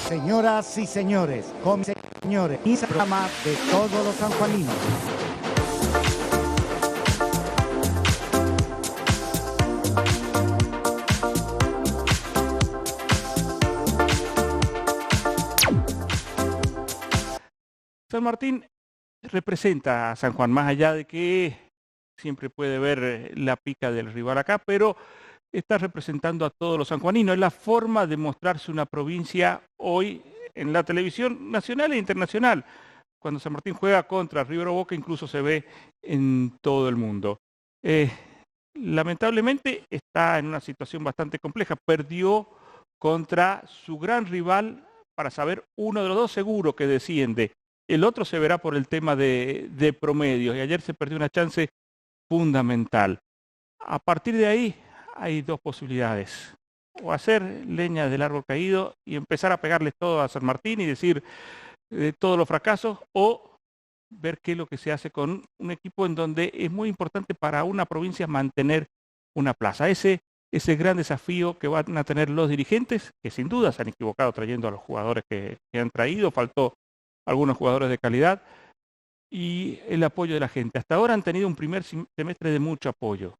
Señoras y señores, señores, y programa de todos los sanjuaninos. San Martín representa a San Juan, más allá de que siempre puede ver la pica del rival acá, pero está representando a todos los sanjuaninos. Es la forma de mostrarse una provincia hoy en la televisión nacional e internacional. Cuando San Martín juega contra River o Boca, incluso se ve en todo el mundo. Lamentablemente está en una situación bastante compleja. Perdió contra su gran rival, para saber, uno de los dos seguro que desciende. El otro se verá por el tema de promedios, y ayer se perdió una chance fundamental. A partir de ahí hay dos posibilidades: o hacer leña del árbol caído y empezar a pegarles todo a San Martín y decir todos los fracasos, o ver qué es lo que se hace con un equipo en donde es muy importante para una provincia mantener una plaza. Ese gran desafío que van a tener los dirigentes, que sin duda se han equivocado trayendo a los jugadores que han traído, faltó algunos jugadores de calidad, y el apoyo de la gente. Hasta ahora han tenido un primer semestre de mucho apoyo.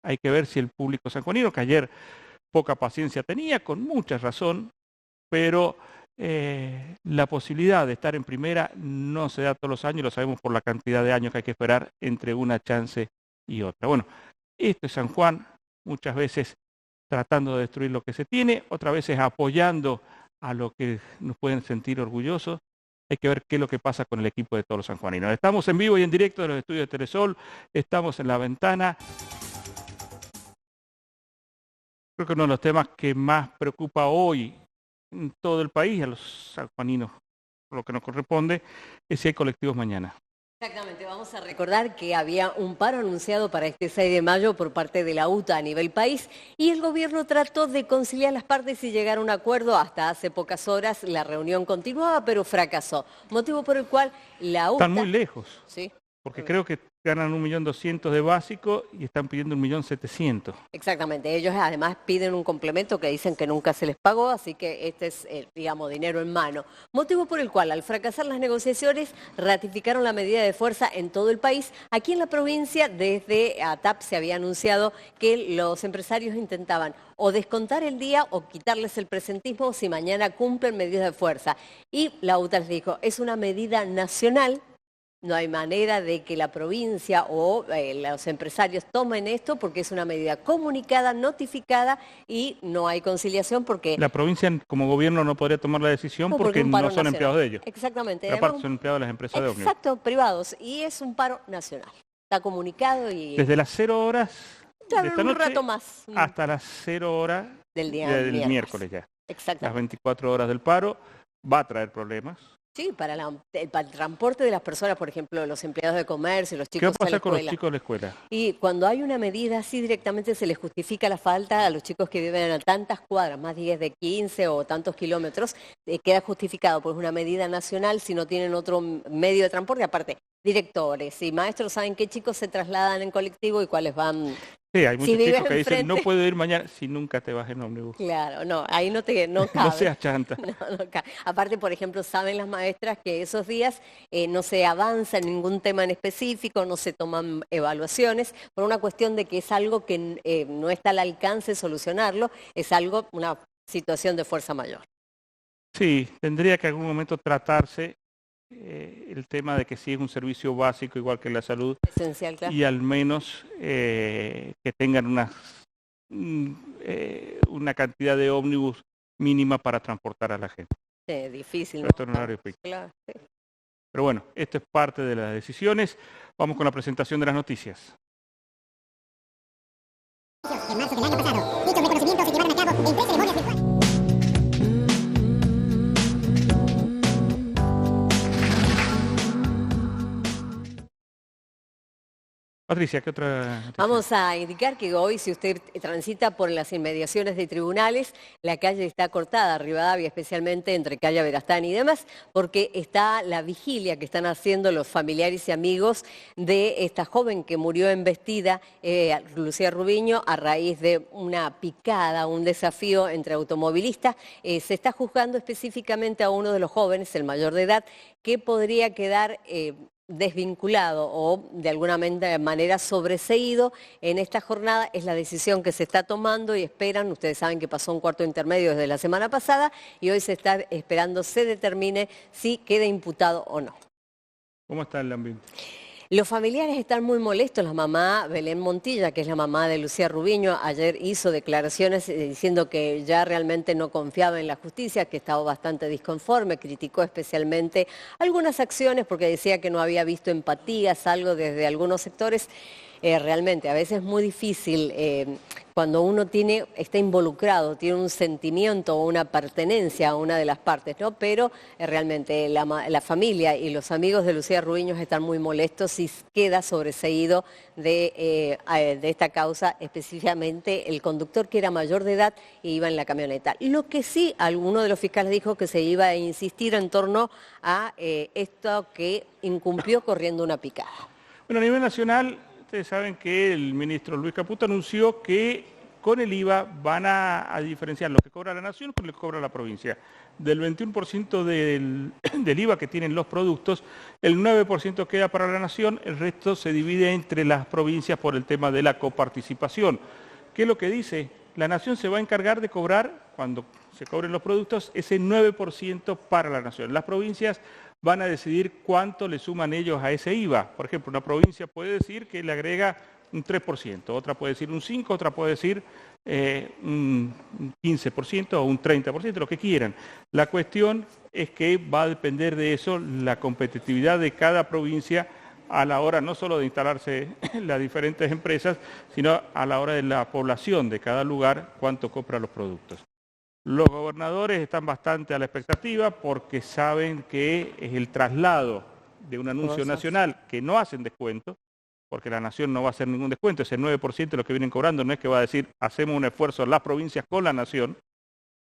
Hay que ver si el público sanjuanino, que ayer poca paciencia tenía, con mucha razón, pero la posibilidad de estar en primera no se da todos los años, lo sabemos por la cantidad de años que hay que esperar entre una chance y otra. Bueno, esto es San Juan, muchas veces tratando de destruir lo que se tiene, otras veces apoyando a lo que nos pueden sentir orgullosos. Hay que ver qué es lo que pasa con el equipo de todos los sanjuaninos. Estamos en vivo y en directo de los estudios de Telesol, estamos en La Ventana. Creo que uno de los temas que más preocupa hoy en todo el país, a los sanjuaninos, por lo que nos corresponde, es si hay colectivos mañana. Exactamente, vamos a recordar que había un paro anunciado para este 6 de mayo por parte de la UTA a nivel país, y el gobierno trató de conciliar las partes y llegar a un acuerdo. Hasta hace pocas horas la reunión continuaba, pero fracasó, motivo por el cual la UTA... Están muy lejos, ¿sí? Porque creo que ganan 1.200.000 de básico y están pidiendo 1.700.000. Exactamente, ellos además piden un complemento que dicen que nunca se les pagó, así que este es, digamos, dinero en mano. Motivo por el cual, al fracasar las negociaciones, ratificaron la medida de fuerza en todo el país. Aquí en la provincia, desde ATAP se había anunciado que los empresarios intentaban o descontar el día o quitarles el presentismo si mañana cumplen medidas de fuerza. Y la UTA les dijo, es una medida nacional. No hay manera de que la provincia o los empresarios tomen esto porque es una medida comunicada, notificada, y no hay conciliación porque... La provincia como gobierno no podría tomar la decisión porque no son empleados de ellos. Exactamente. Pero aparte son empleados de las empresas de ómnibus. Exacto, privados. Y es un paro nacional. Está comunicado y... Desde las 0 horas claro, de esta un noche rato más. Hasta las 0 horas del miércoles ya. Exactamente. Las 24 horas del paro va a traer problemas. Sí, para el transporte de las personas, por ejemplo, los empleados de comercio, los chicos ¿Qué va a pasar con los chicos de la escuela? Y cuando hay una medida así, directamente se les justifica la falta a los chicos que viven a tantas cuadras, más 10 de 15 o tantos kilómetros, queda justificado, pues una medida nacional si no tienen otro medio de transporte. Aparte, directores y maestros saben qué chicos se trasladan en colectivo y cuáles van... Sí, hay muchos chicos que dicen, no puedo ir mañana si nunca te vas en ómnibus. Claro, no, ahí no cabe. No seas chanta. No cabe. Aparte, por ejemplo, saben las maestras que esos días no se avanza en ningún tema en específico, no se toman evaluaciones, por una cuestión de que es algo que no está al alcance solucionarlo, es algo, una situación de fuerza mayor. Sí, tendría que en algún momento tratarse el tema de que sí es un servicio básico igual que la salud. Esencial, claro. Y al menos que tengan una cantidad de ómnibus mínima para transportar a la gente. Sí, difícil, ¿no? Esto en horario pico. Claro, sí. Pero bueno, esto es parte de las decisiones. Vamos con la presentación de las noticias. En marzo del año pasado, dichos reconocimientos se llevaron a cabo en 3 ceremonias virtuales. Patricia, ¿qué otra noticia? Vamos a indicar que hoy, si usted transita por las inmediaciones de tribunales, la calle está cortada, Rivadavia, especialmente entre calle Verastani y demás, porque está la vigilia que están haciendo los familiares y amigos de esta joven que murió embestida, Lucía Rubiño, a raíz de una picada, un desafío entre automovilistas. Se está juzgando específicamente a uno de los jóvenes, el mayor de edad, que podría quedar desvinculado o de alguna manera sobreseído en esta jornada. Es la decisión que se está tomando y esperan, ustedes saben que pasó un cuarto intermedio desde la semana pasada y hoy se está esperando se determine si queda imputado o no. ¿Cómo está el ambiente? Los familiares están muy molestos. La mamá Belén Montilla, que es la mamá de Lucía Rubiño, ayer hizo declaraciones diciendo que ya realmente no confiaba en la justicia, que estaba bastante disconforme, criticó especialmente algunas acciones porque decía que no había visto empatías, algo desde algunos sectores. Realmente, a veces es muy difícil cuando uno está involucrado, tiene un sentimiento o una pertenencia a una de las partes, ¿no? Pero realmente la familia y los amigos de Lucía Rubiño están muy molestos y queda sobreseído de esta causa, específicamente el conductor que era mayor de edad e iba en la camioneta. Lo que sí, alguno de los fiscales dijo que se iba a insistir en torno a esto que incumplió corriendo una picada. Bueno, a nivel nacional, ustedes saben que el ministro Luis Caputo anunció que con el IVA van a diferenciar lo que cobra la nación con lo que cobra la provincia. Del 21% del IVA que tienen los productos, el 9% queda para la nación, el resto se divide entre las provincias por el tema de la coparticipación. ¿Qué es lo que dice? La nación se va a encargar de cobrar, cuando se cobren los productos, ese 9% para la nación. Las provincias van a decidir cuánto le suman ellos a ese IVA. Por ejemplo, una provincia puede decir que le agrega un 3%, otra puede decir un 5%, otra puede decir un 15% o un 30%, lo que quieran. La cuestión es que va a depender de eso la competitividad de cada provincia a la hora no solo de instalarse las diferentes empresas, sino a la hora de la población de cada lugar, cuánto compra los productos. Los gobernadores están bastante a la expectativa porque saben que es el traslado de un anuncio nacional que no hacen descuento, porque la nación no va a hacer ningún descuento, ese 9% de lo que vienen cobrando no es que va a decir hacemos un esfuerzo las provincias con la nación,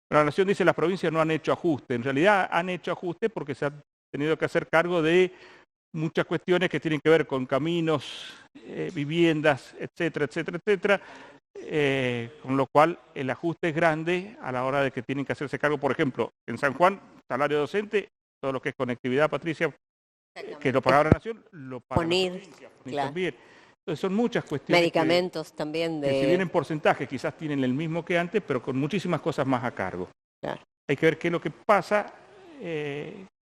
pero la nación dice las provincias no han hecho ajuste, en realidad han hecho ajuste porque se han tenido que hacer cargo de muchas cuestiones que tienen que ver con caminos, viviendas, etcétera, etcétera, etcétera. Con lo cual el ajuste es grande a la hora de que tienen que hacerse cargo, por ejemplo, en San Juan, salario docente, todo lo que es conectividad, Patricia, que lo pagaba la nación, lo paga la provincia, claro. También. Entonces son muchas cuestiones. Medicamentos también que si bien en porcentaje quizás tienen el mismo que antes, pero con muchísimas cosas más a cargo. Claro. Hay que ver qué es lo que pasa,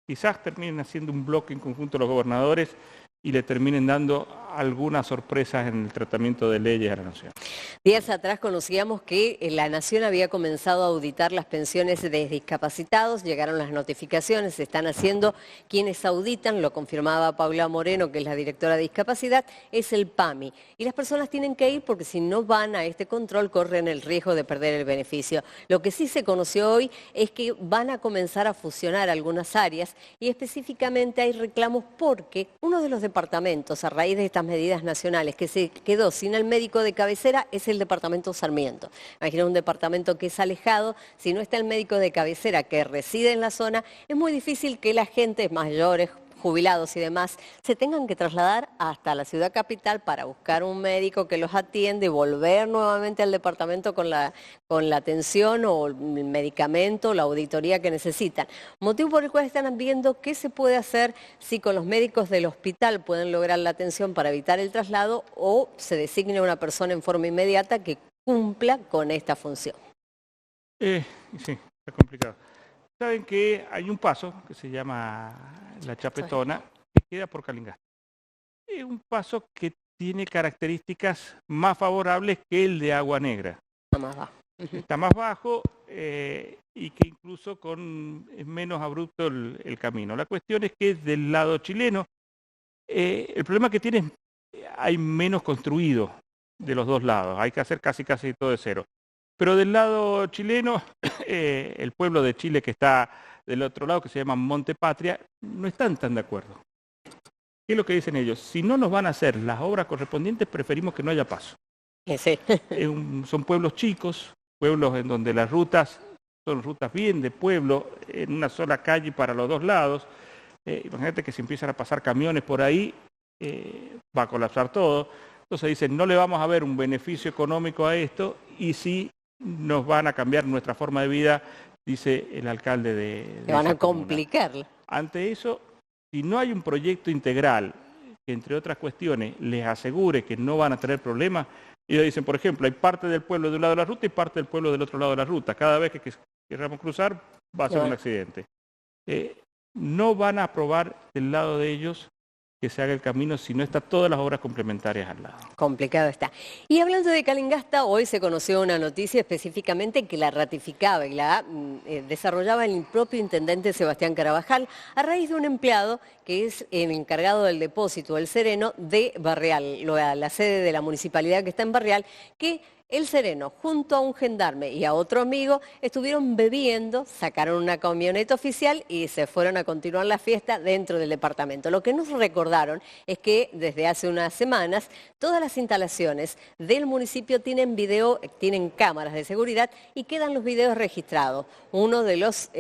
quizás terminen haciendo un bloque en conjunto los gobernadores y le terminen dando algunas sorpresas en el tratamiento de leyes a la nación. Días atrás conocíamos que la Nación había comenzado a auditar las pensiones de discapacitados, llegaron las notificaciones, se están haciendo. Quienes auditan, lo confirmaba Paula Moreno, que es la directora de discapacidad, es el PAMI. Y las personas tienen que ir porque si no van a este control corren el riesgo de perder el beneficio. Lo que sí se conoció hoy es que van a comenzar a fusionar algunas áreas y específicamente hay reclamos porque uno de los departamentos, a raíz de estas medidas nacionales, que se quedó sin el médico de cabecera es el departamento Sarmiento. Imagina un departamento que es alejado, si no está el médico de cabecera que reside en la zona, es muy difícil que la gente mayores, jubilados y demás, se tengan que trasladar hasta la ciudad capital para buscar un médico que los atiende y volver nuevamente al departamento con la atención o el medicamento, la auditoría que necesitan. Motivo por el cual están viendo qué se puede hacer si con los médicos del hospital pueden lograr la atención para evitar el traslado o se designe una persona en forma inmediata que cumpla con esta función. Sí, está complicado. Saben que hay un paso que se llama La Chapetona, que queda por Calingasta. Es un paso que tiene características más favorables que el de Agua Negra. Está más bajo. Está más bajo y que incluso es menos abrupto el camino. La cuestión es que del lado chileno, el problema que tiene es hay menos construido de los dos lados. Hay que hacer casi todo de cero. Pero del lado chileno, el pueblo de Chile que está del otro lado, que se llama Monte Patria, no están tan de acuerdo. ¿Qué es lo que dicen ellos? Si no nos van a hacer las obras correspondientes, preferimos que no haya paso. Sí. Son pueblos chicos, pueblos en donde las rutas son rutas bien de pueblo, en una sola calle para los dos lados. Imagínate que si empiezan a pasar camiones por ahí, va a colapsar todo. Entonces dicen, no le vamos a ver un beneficio económico a esto y sí nos van a cambiar nuestra forma de vida, dice el alcalde de Le van esa a comuna. complicarla. Ante eso, si no hay un proyecto integral que, entre otras cuestiones, les asegure que no van a tener problemas, ellos dicen, por ejemplo, hay parte del pueblo de un lado de la ruta y parte del pueblo del otro lado de la ruta. Cada vez que queramos cruzar, va a ser un accidente. No van a aprobar del lado de ellos que se haga el camino si no están todas las obras complementarias al lado. Complicado está. Y hablando de Calingasta, hoy se conoció una noticia específicamente que la ratificaba y la desarrollaba el propio intendente Sebastián Carabajal a raíz de un empleado que es el encargado del depósito, el Sereno, de Barreal, la sede de la municipalidad que está en Barreal, que el Sereno, junto a un gendarme y a otro amigo, estuvieron bebiendo, sacaron una camioneta oficial y se fueron a continuar la fiesta dentro del departamento. Lo que nos recordaron es que desde hace unas semanas todas las instalaciones del municipio tienen cámaras de seguridad y quedan los videos registrados. Uno de los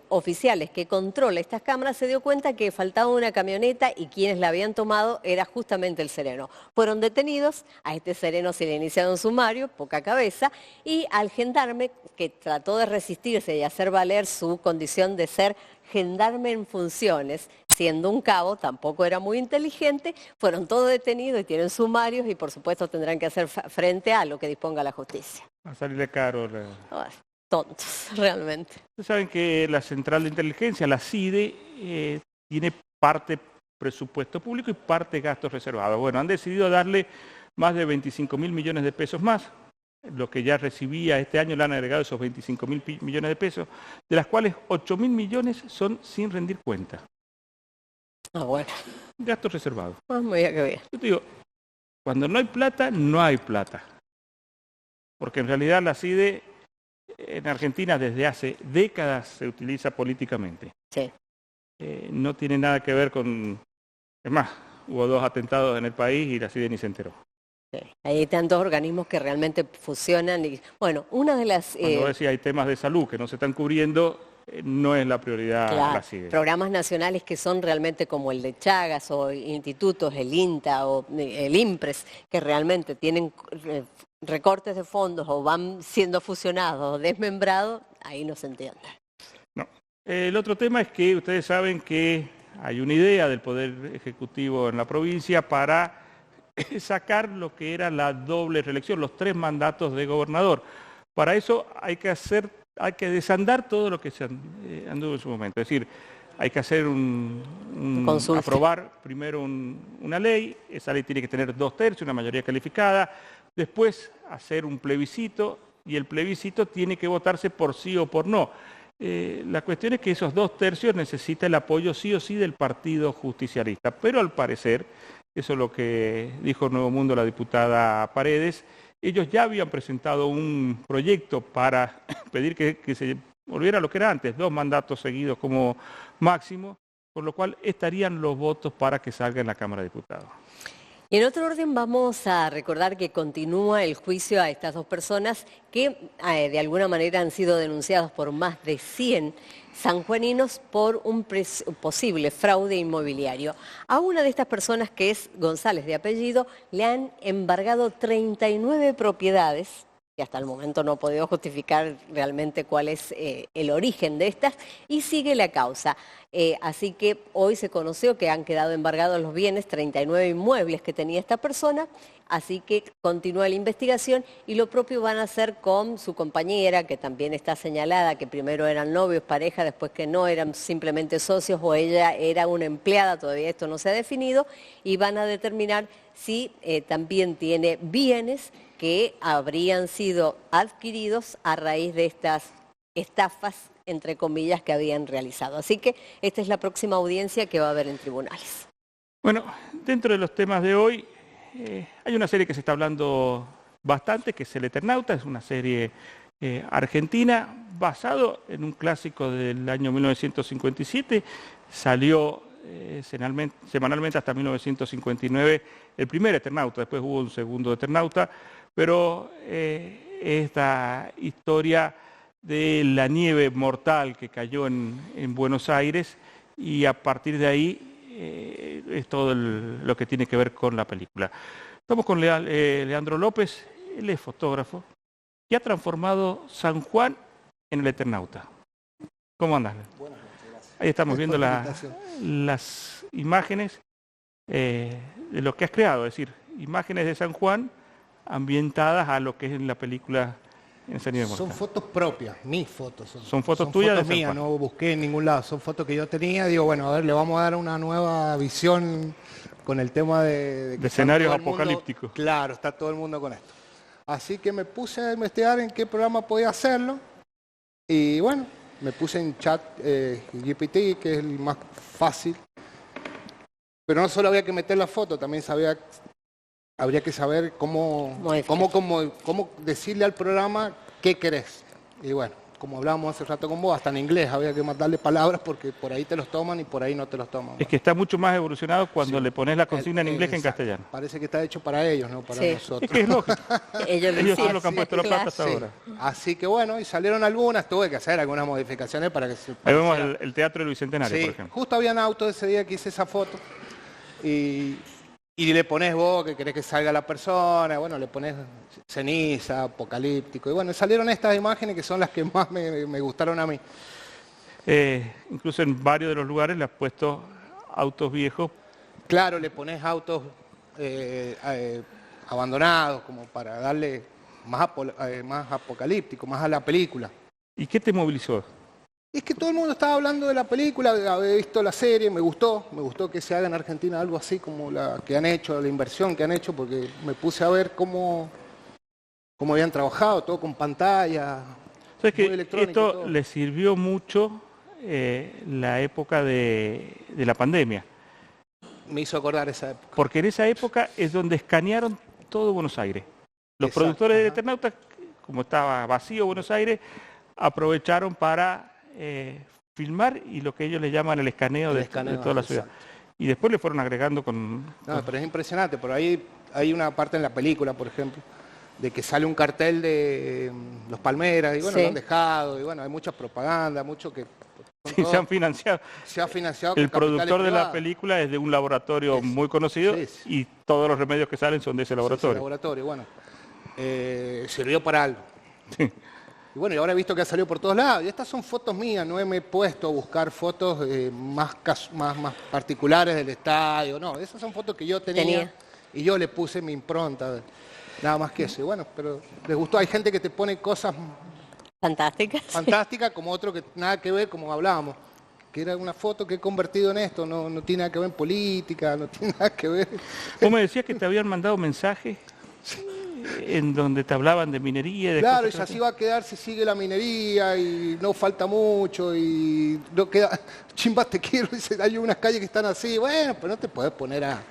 oficiales que controla estas cámaras se dio cuenta que faltaba una camioneta y quienes la habían tomado era justamente el Sereno. Fueron detenidos, a este Sereno se le iniciaron sumario, poca cabeza, y al gendarme que trató de resistirse y hacer valer su condición de ser gendarme en funciones, siendo un cabo, tampoco era muy inteligente, fueron todos detenidos y tienen sumarios y por supuesto tendrán que hacer frente a lo que disponga la justicia. Va a salirle caro. Tontos, realmente. Ustedes saben que la Central de Inteligencia, la CIDE, tiene parte presupuesto público y parte gastos reservados. Bueno, han decidido darle más de 25.000 millones de pesos más. Lo que ya recibía este año le han agregado esos 25.000 millones de pesos, de las cuales 8.000 millones son sin rendir cuenta. Ah, bueno. Gastos reservados. Mira qué bien. Yo te digo, cuando no hay plata, no hay plata. Porque en realidad la CIDE en Argentina desde hace décadas se utiliza políticamente. Sí. No tiene nada que ver con... Es más, hubo 2 atentados en el país y la CIDE ni se enteró. Sí. Hay tantos organismos que realmente fusionan y, bueno, una de las... Cuando decía hay temas de salud que no se están cubriendo, no es la prioridad la CIDE. Programas nacionales que son realmente como el de Chagas o institutos, el INTA o el IMPRES, que realmente tienen recortes de fondos o van siendo fusionados o desmembrados, ahí no se entiende. No. El otro tema es que ustedes saben que hay una idea del Poder Ejecutivo en la provincia para sacar lo que era la doble reelección, los 3 mandatos de gobernador. Para eso hay que desandar todo lo que se anduvo en su momento. Es decir, hay que hacer aprobar primero una ley, esa ley tiene que tener 2/3, una mayoría calificada, después hacer un plebiscito y el plebiscito tiene que votarse por sí o por no. La cuestión es que esos 2/3 necesita el apoyo sí o sí del Partido Justicialista, pero al parecer, eso es lo que dijo Nuevo Mundo la diputada Paredes, ellos ya habían presentado un proyecto para pedir que se volviera a lo que era antes, 2 mandatos seguidos como máximo, por lo cual estarían los votos para que salga en la Cámara de Diputados. Y en otro orden vamos a recordar que continúa el juicio a estas 2 personas que de alguna manera han sido denunciados por más de 100 sanjuaninos por un posible fraude inmobiliario. A una de estas personas, que es González de apellido, le han embargado 39 propiedades, que hasta el momento no ha podido justificar realmente cuál es el origen de estas, y sigue la causa. Así que hoy se conoció que han quedado embargados los bienes, 39 inmuebles que tenía esta persona, así que continúa la investigación y lo propio van a hacer con su compañera, que también está señalada, que primero eran novios, pareja, después que no, eran simplemente socios o ella era una empleada, todavía esto no se ha definido, y van a determinar si también tiene bienes que habrían sido adquiridos a raíz de estas estafas, entre comillas, que habían realizado. Así que esta es la próxima audiencia que va a haber en tribunales. Bueno, dentro de los temas de hoy, hay una serie que se está hablando bastante, que es El Eternauta, es una serie argentina, basado en un clásico del año 1957, salió semanalmente hasta 1959 el primer Eternauta, después hubo un segundo Eternauta, pero esta historia de la nieve mortal que cayó en Buenos Aires y a partir de ahí es todo lo que tiene que ver con la película. Estamos con Leandro López, él es fotógrafo y ha transformado San Juan en el Eternauta. ¿Cómo andas? Buenas noches, gracias. Ahí estamos viendo Por la invitación. las imágenes de lo que has creado, es decir, imágenes de San Juan ambientadas a lo que es en la película en San Nivel Son Mortal. fotos propias, mis fotos. Son fotos tuyas de San mías, Juan. no busqué en ningún lado. Son fotos que yo tenía. Digo, bueno, a ver, le vamos a dar una nueva visión con el tema de que escenarios está todo el mundo- apocalípticos. Claro, está todo el mundo con esto. Así que me puse a investigar en qué programa podía hacerlo. Y bueno, me puse en chat GPT, que es el más fácil. Pero no solo había que meter la foto, también habría que saber cómo decirle al programa qué querés. Y bueno, como hablábamos hace rato con vos, hasta en inglés había que mandarle palabras porque por ahí te los toman y por ahí no te los toman. Es que está mucho más evolucionado cuando Sí. le pones la consigna en inglés que en Exacto. castellano. Parece que está hecho para ellos, no para Sí. nosotros. Es que es lógico. Ellos lo Ellos son hicieron. los que han puesto la plata hasta Sí. ahora. Así que bueno, y salieron algunas, tuve que hacer algunas modificaciones para que se Ahí vemos pareciera. el Teatro del Bicentenario, Sí, por ejemplo. justo habían autos ese día que hice esa foto y le pones vos que querés que salga la persona, bueno, le pones ceniza, apocalíptico, y bueno, salieron estas imágenes que son las que más me gustaron a mí. Incluso en varios de los lugares le has puesto autos viejos. Claro, le pones autos abandonados como para darle más apocalíptico, más a la película. ¿Y qué te movilizó? Es que todo el mundo estaba hablando de la película, había visto la serie, me gustó que se haga en Argentina algo así como la que han hecho, la inversión que han hecho, porque me puse a ver cómo habían trabajado, todo con pantalla, ¿Sabes muy que electrónico, esto todo. le sirvió mucho la época de la pandemia? Me hizo acordar esa época. Porque en esa época es donde escanearon todo Buenos Aires. Los Exacto, productores del ajá. Eternauta, como estaba vacío Buenos Aires, aprovecharon para filmar y lo que ellos le llaman el escaneo, El de escaneo, toda la ciudad. exacto. Y después le fueron agregando con... No, pero es impresionante, por ahí hay una parte en la película, por ejemplo, de que sale un cartel de Los Palmeras, y bueno, Sí. lo han dejado, y bueno, hay mucha propaganda, mucho que son Sí, todo- se han financiado. se ha financiado con El capitales productor de la privados. película es de un laboratorio Sí, muy conocido sí, sí. y todos los remedios que salen son de ese Sí, laboratorio. laboratorio, bueno. Sirvió para algo. Sí. Y bueno, y ahora he visto que ha salido por todos lados. Y estas son fotos mías, no me he puesto a buscar fotos más particulares del estadio. No, esas son fotos que yo tenía. Y yo le puse mi impronta. Nada más que eso. Y bueno, pero les gustó. Hay gente que te pone cosas Fantástica. fantásticas, como otro que nada que ver, como hablábamos. Que era una foto que he convertido en esto. No tiene nada que ver en política, no tiene nada que ver. Vos me decías que te habían mandado mensajes en donde te hablaban de minería. De Claro, y cosas así va a quedar si sigue la minería y no falta mucho y no queda, chimba te quiero, dice, hay unas calles que están así, bueno, pero no te puedes poner a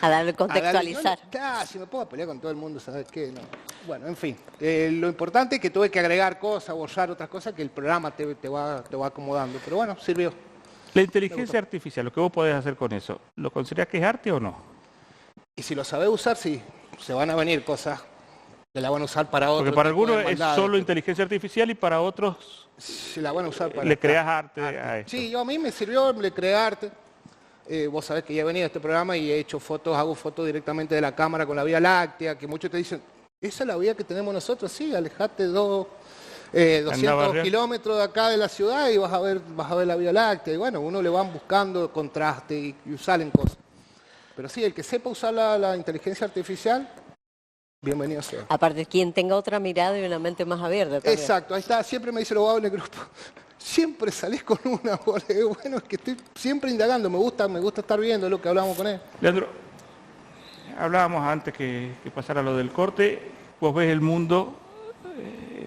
A contextualizar. Claro, si me pongo a pelear con todo el mundo, ¿sabes qué? No. Bueno, en fin, lo importante es que tuve que agregar cosas, borrar otras cosas que el programa te va acomodando, pero bueno, sirvió. La inteligencia artificial, lo que vos podés hacer con eso, ¿lo considerás que es arte o no? Y si lo sabés usar, sí, se van a venir cosas que la van a usar para otros. Porque para algunos es solo inteligencia artificial y para otros Se la van a usar para... le creas arte a esto. Sí, a mí me sirvió, le creé arte. Vos sabés que ya he venido a este programa y he hecho fotos, hago fotos directamente de la cámara con la Vía Láctea, que muchos te dicen, ¿esa es la vía que tenemos nosotros? Sí, alejate 200 barrial. kilómetros de acá de la ciudad y vas a ver la Vía Láctea. Y bueno, uno le van buscando contraste y salen cosas. Pero sí, el que sepa usar la inteligencia artificial, bienvenido sea. Aparte, quien tenga otra mirada y una mente más abierta también. Exacto, ahí está, siempre me dice lo hago en el grupo. Siempre salís con una bola. Bueno, es que estoy siempre indagando, me gusta estar viendo lo que hablamos con él. Leandro, hablábamos antes que pasara lo del corte, vos ves el mundo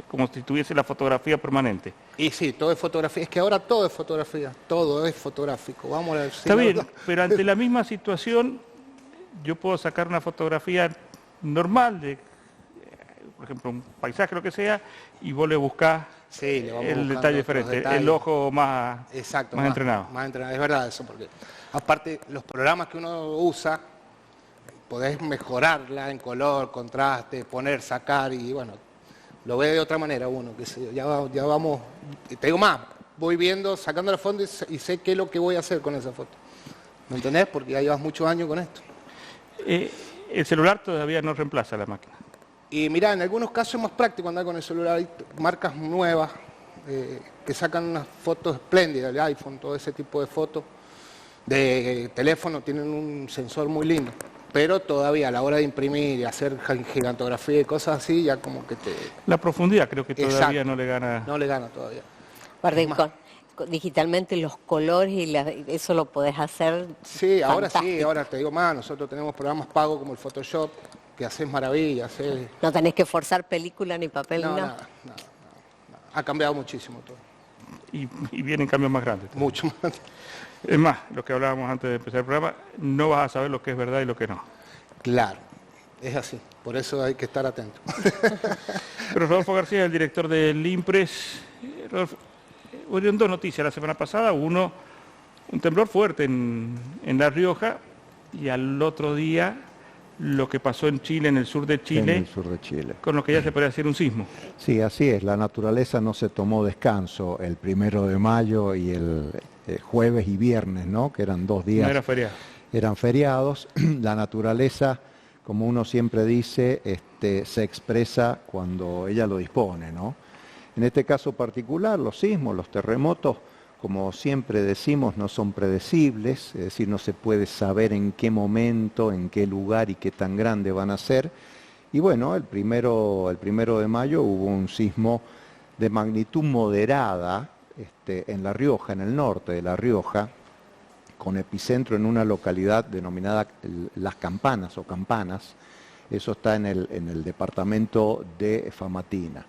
como si tuviese la fotografía permanente. Y sí, todo es fotografía, es que ahora todo es fotografía, todo es fotográfico. Vamos a ver. Está bien, pero ante la misma situación, yo puedo sacar una fotografía normal de, por ejemplo, un paisaje, lo que sea, y vos le buscás Sí, le vamos el buscando detalle otros diferente, detalles. el ojo más, Exacto, más entrenado. Más entrenado, es verdad eso, porque aparte los programas que uno usa, podés mejorarla en color, contraste, poner, sacar y bueno, lo ve de otra manera uno, que ya vamos, y te digo más, voy viendo, sacando la foto y sé qué es lo que voy a hacer con esa foto. ¿Me entendés? Porque ya llevas muchos años con esto. El celular todavía no reemplaza la máquina. Y mirá, en algunos casos es más práctico andar con el celular. Hay marcas nuevas que sacan unas fotos espléndidas, el iPhone, todo ese tipo de fotos. De teléfono tienen un sensor muy lindo. Pero todavía a la hora de imprimir y hacer gigantografía y cosas así, ya como que te... La profundidad creo que todavía Exacto. no le gana. No le gana todavía. Aparte, Más. digitalmente los colores y eso lo podés hacer. Sí, ahora sí, fantástico. ahora te digo más, nosotros tenemos programas pagos como el Photoshop, que haces maravillas. No tenés que forzar película ni papel No, ni nada. nada. Ha cambiado muchísimo todo, Y vienen cambios más grandes. mucho más. Es más, lo que hablábamos antes de empezar el programa, no vas a saber lo que es verdad y lo que no. Claro, es así, por eso hay que estar atento. Pero Rodolfo García, el director del IMPRES, Rodolfo, hubieron dos noticias la semana pasada. Uno, un temblor fuerte en La Rioja, y al otro día lo que pasó en Chile, en el sur de En Chile, el sur de Chile. con lo que ya se podría decir un sismo. Sí, así es. La naturaleza no se tomó descanso el 1 de mayo y el jueves y viernes, ¿no? Que eran 2 días. No era feriado. Eran feriados. La naturaleza, como uno siempre dice, se expresa cuando ella lo dispone, ¿no? En este caso particular, los sismos, los terremotos, como siempre decimos, no son predecibles, es decir, no se puede saber en qué momento, en qué lugar y qué tan grande van a ser. Y bueno, el primero de mayo hubo un sismo de magnitud moderada en La Rioja, en el norte de La Rioja, con epicentro en una localidad denominada Las Campanas o Campanas. Eso está en el departamento de Famatina.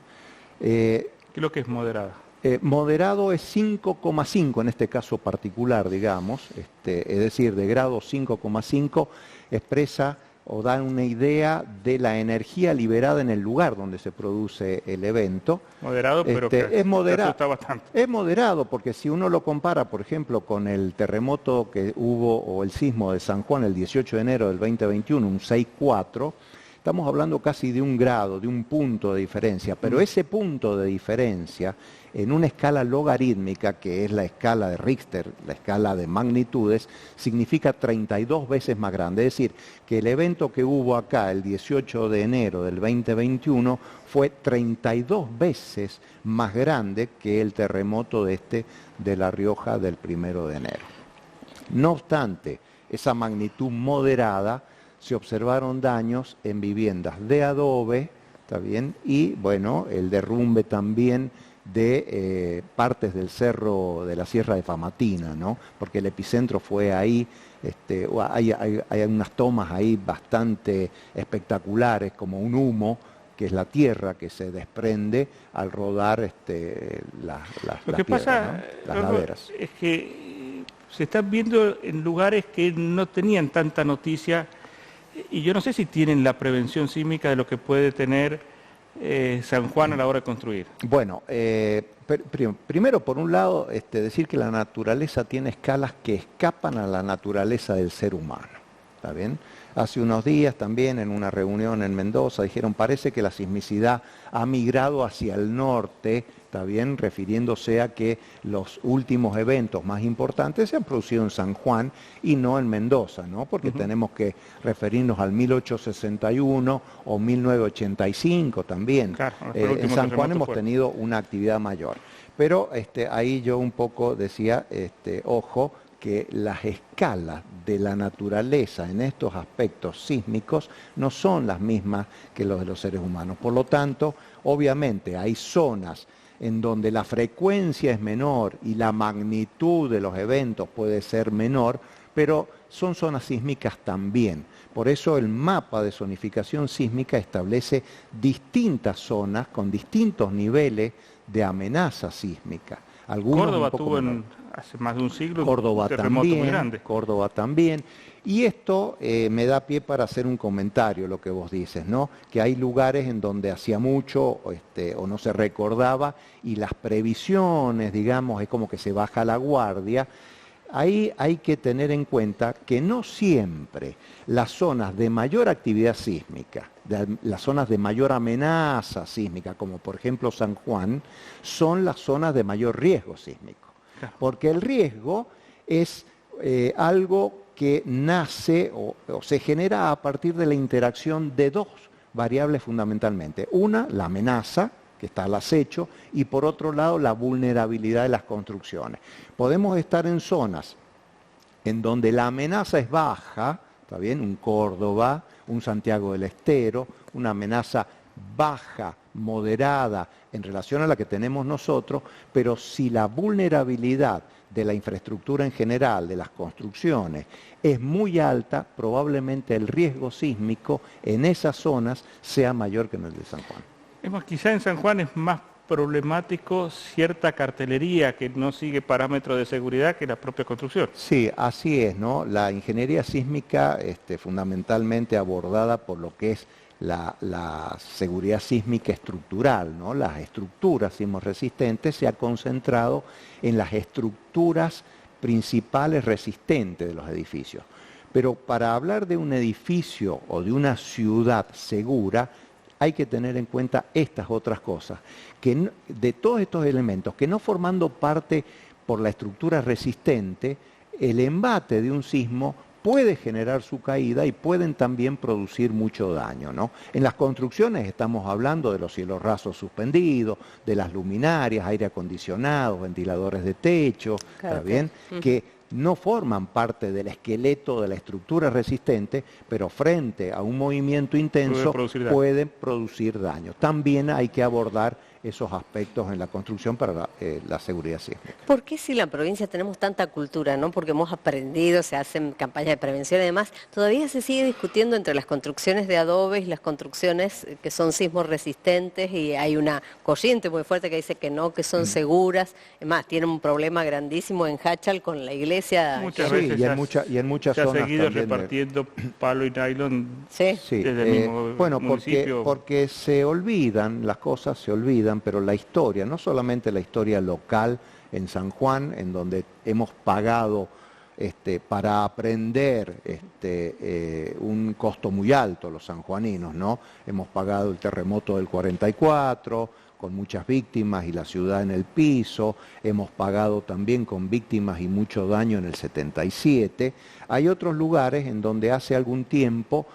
¿Qué es lo que es moderada? Moderado es 5,5 en este caso particular, digamos, es decir, de grado 5,5 expresa o da una idea de la energía liberada en el lugar donde se produce el evento. Moderado, pero que es moderado. asusta bastante. Es moderado porque si uno lo compara, por ejemplo, con el terremoto que hubo o el sismo de San Juan el 18 de enero del 2021, un 6,4, estamos hablando casi de 1 grado, de 1 punto de diferencia, pero ese punto de diferencia en una escala logarítmica, que es la escala de Richter, la escala de magnitudes, significa 32 veces más grande. Es decir, que el evento que hubo acá el 18 de enero del 2021 fue 32 veces más grande que el terremoto de La Rioja del 1 de enero. No obstante, esa magnitud moderada, se observaron daños en viviendas de adobe, ¿está bien? Y bueno, el derrumbe también de partes del cerro de la Sierra de Famatina, ¿no? Porque el epicentro fue ahí, hay unas tomas ahí bastante espectaculares, como un humo, que es la tierra que se desprende al rodar Lo que pasa, ¿no? Las laderas. es que se están viendo en lugares que no tenían tanta noticia, y yo no sé si tienen la prevención sísmica de lo que puede tener San Juan a la hora de construir. Bueno, primero, por un lado, decir que la naturaleza tiene escalas que escapan a la naturaleza del ser humano, ¿está bien? Hace unos días también en una reunión en Mendoza dijeron, parece que la sismicidad ha migrado hacia el norte, ¿está bien? Refiriéndose a que los últimos eventos más importantes se han producido en San Juan y no en Mendoza, ¿no? Porque tenemos que referirnos al 1861 o 1985 también. Claro, En San Juan hemos tenido una actividad mayor. Pero ahí yo un poco decía, ojo, que las escalas de la naturaleza en estos aspectos sísmicos no son las mismas que los de los seres humanos. Por lo tanto, obviamente hay zonas en donde la frecuencia es menor y la magnitud de los eventos puede ser menor, pero son zonas sísmicas también. Por eso el mapa de zonificación sísmica establece distintas zonas con distintos niveles de amenaza sísmica. Algunos Córdoba un poco tuvo menor. hace más de un siglo, Córdoba un terremoto muy también, grande. Córdoba también. Y esto me da pie para hacer un comentario, lo que vos dices, ¿no? Que hay lugares en donde hacía mucho o no se recordaba y las previsiones, digamos, es como que se baja la guardia. Ahí hay que tener en cuenta que no siempre las zonas de mayor actividad sísmica, las zonas de mayor amenaza sísmica, como por ejemplo San Juan, son las zonas de mayor riesgo sísmico. Porque el riesgo es algo que nace o se genera a partir de la interacción de dos variables fundamentalmente. Una, la amenaza, que está al acecho, y por otro lado, la vulnerabilidad de las construcciones. Podemos estar en zonas en donde la amenaza es baja, ¿está bien? Un Córdoba, un Santiago del Estero, una amenaza baja, moderada en relación a la que tenemos nosotros, pero si la vulnerabilidad de la infraestructura en general, de las construcciones, es muy alta, probablemente el riesgo sísmico en esas zonas sea mayor que en el de San Juan. Es más, quizá en San Juan es más problemático cierta cartelería que no sigue parámetros de seguridad que la propia construcción. Sí, así es, ¿no? La ingeniería sísmica, fundamentalmente abordada por lo que es la seguridad sísmica estructural, ¿no? Las estructuras sismorresistentes se ha concentrado en las estructuras principales resistentes de los edificios. Pero para hablar de un edificio o de una ciudad segura, hay que tener en cuenta estas otras cosas, que de todos estos elementos, que no formando parte por la estructura resistente, el embate de un sismo puede generar su caída y pueden también producir mucho daño, ¿no? En las construcciones estamos hablando de los cielos rasos suspendidos, de las luminarias, aire acondicionado, ventiladores de techo, Claro, ¿está bien? Que no forman parte del esqueleto de la estructura resistente, pero frente a un movimiento intenso pueden producir daño. También hay que abordar esos aspectos en la construcción para la seguridad sísmica. ¿Por qué si en la provincia tenemos tanta cultura, no? Porque hemos aprendido, se hacen campañas de prevención y demás, todavía se sigue discutiendo entre las construcciones de adobe y las construcciones que son sismos resistentes y hay una corriente muy fuerte que dice que no, que son seguras. Es más, tienen un problema grandísimo en Hachal con la iglesia. Muchas Sí, veces y en muchas se ha zonas seguido también repartiendo palo y nylon Sí. Sí, desde el mismo bueno, municipio. porque se olvidan, las cosas se olvidan, pero la historia, no solamente la historia local en San Juan, en donde hemos pagado para aprender un costo muy alto los sanjuaninos, ¿no? Hemos pagado el terremoto del 44, con muchas víctimas y la ciudad en el piso, hemos pagado también con víctimas y mucho daño en el 77. Hay otros lugares en donde hace algún tiempo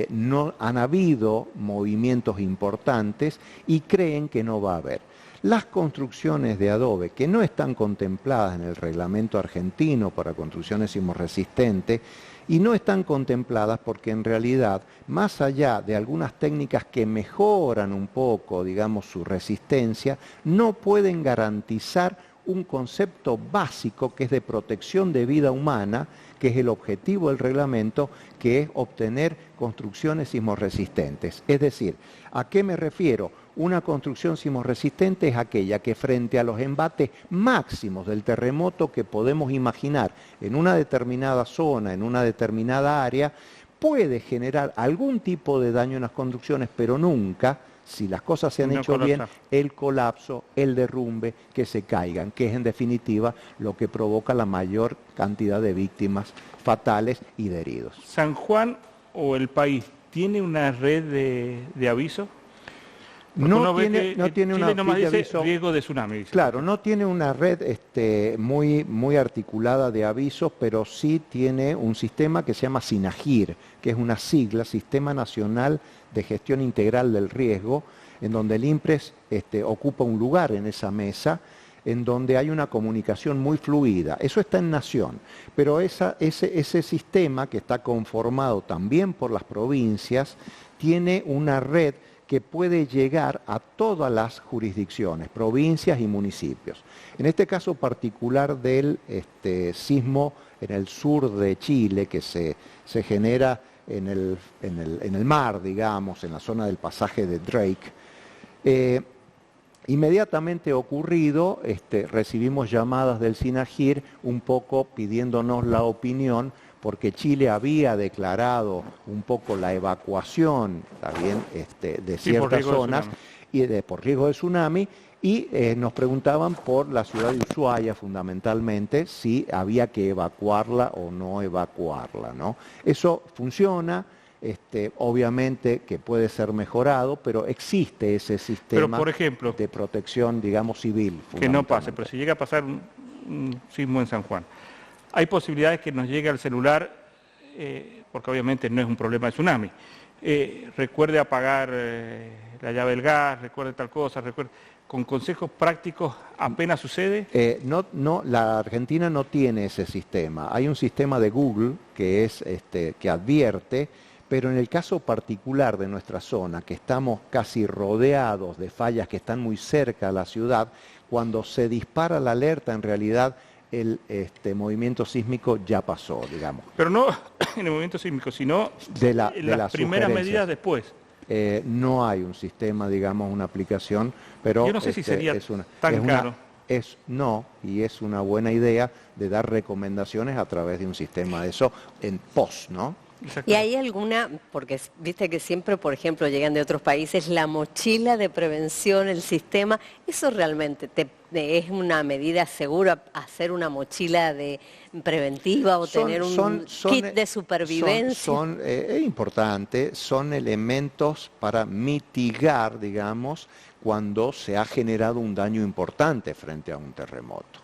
no han habido movimientos importantes y creen que no va a haber. Las construcciones de adobe que no están contempladas en el reglamento argentino para construcciones sismorresistentes y no están contempladas porque en realidad, más allá de algunas técnicas que mejoran un poco, digamos, su resistencia, no pueden garantizar un concepto básico que es de protección de vida humana, que es el objetivo del reglamento, que es obtener construcciones sismorresistentes. Es decir, ¿a qué me refiero? Una construcción sismorresistente es aquella que frente a los embates máximos del terremoto que podemos imaginar en una determinada zona, en una determinada área, puede generar algún tipo de daño en las construcciones, pero nunca, si las cosas se han hecho bien, el colapso, el derrumbe, que se caigan, que es en definitiva lo que provoca la mayor cantidad de víctimas fatales y de heridos. ¿San Juan o el país tiene una red de aviso? No tiene una nomás red de dice aviso. riesgo de tsunami. Dice. Claro, no tiene una red muy articulada de avisos, pero sí tiene un sistema que se llama SINAGIR, que es una sigla, Sistema Nacional de Gestión Integral del Riesgo, en donde el INPRES ocupa un lugar en esa mesa, en donde hay una comunicación muy fluida. Eso está en Nación, pero ese sistema, que está conformado también por las provincias, tiene una red que puede llegar a todas las jurisdicciones, provincias y municipios. En este caso particular del sismo en el sur de Chile, que se genera en el mar, digamos, en la zona del pasaje de Drake, Inmediatamente ocurrido, recibimos llamadas del SINAGIR un poco pidiéndonos la opinión, porque Chile había declarado un poco la evacuación también de Sí, por ciertas riesgo de zonas tsunami. por riesgo de tsunami, y nos preguntaban por la ciudad de Ushuaia fundamentalmente, si había que evacuarla o no evacuarla, ¿no? Eso funciona. Obviamente que puede ser mejorado, pero existe ese sistema Pero, por ejemplo, de protección, digamos, civil. que no pase, fundamentalmente. pero si llega a pasar un sismo en San Juan, hay posibilidades que nos llegue al celular, porque obviamente no es un problema de tsunami. Recuerde apagar la llave del gas, recuerde tal cosa, recuerde, con consejos prácticos apenas sucede. No, la Argentina no tiene ese sistema. Hay un sistema de Google que es que advierte, pero en el caso particular de nuestra zona, que estamos casi rodeados de fallas que están muy cerca a la ciudad, cuando se dispara la alerta, en realidad el movimiento sísmico ya pasó, digamos. Pero no en el movimiento sísmico, sino De en las las primeras sugerencias. medidas después. No hay un sistema, digamos, una aplicación, pero Yo no sé si sería tan caro. No, y es una buena idea de dar recomendaciones a través de un sistema de eso en pos, ¿no? ¿Y hay alguna, porque viste que siempre, por ejemplo, llegan de otros países, la mochila de prevención, el sistema, eso realmente es una medida segura, hacer una mochila preventiva o tener un kit de supervivencia? Es importante, son elementos para mitigar, digamos, cuando se ha generado un daño importante frente a un terremoto.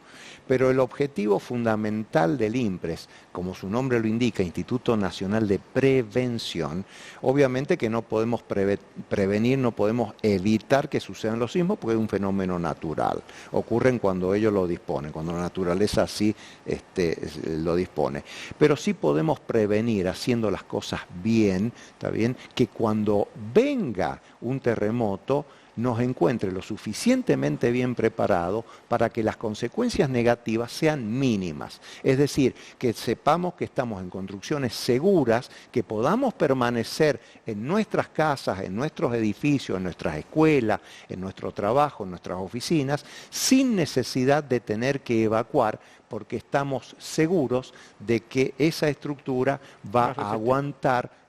Pero el objetivo fundamental del INPRES, como su nombre lo indica, Instituto Nacional de Prevención, obviamente que no podemos prevenir, no podemos evitar que sucedan los sismos porque es un fenómeno natural. Ocurren cuando ellos lo disponen, cuando la naturaleza así lo dispone. Pero sí podemos prevenir haciendo las cosas bien, ¿está bien? Que cuando venga un terremoto, nos encuentre lo suficientemente bien preparado para que las consecuencias negativas sean mínimas. Es decir, que sepamos que estamos en construcciones seguras, que podamos permanecer en nuestras casas, en nuestros edificios, en nuestras escuelas, en nuestro trabajo, en nuestras oficinas, sin necesidad de tener que evacuar, porque estamos seguros de que esa estructura va a aguantar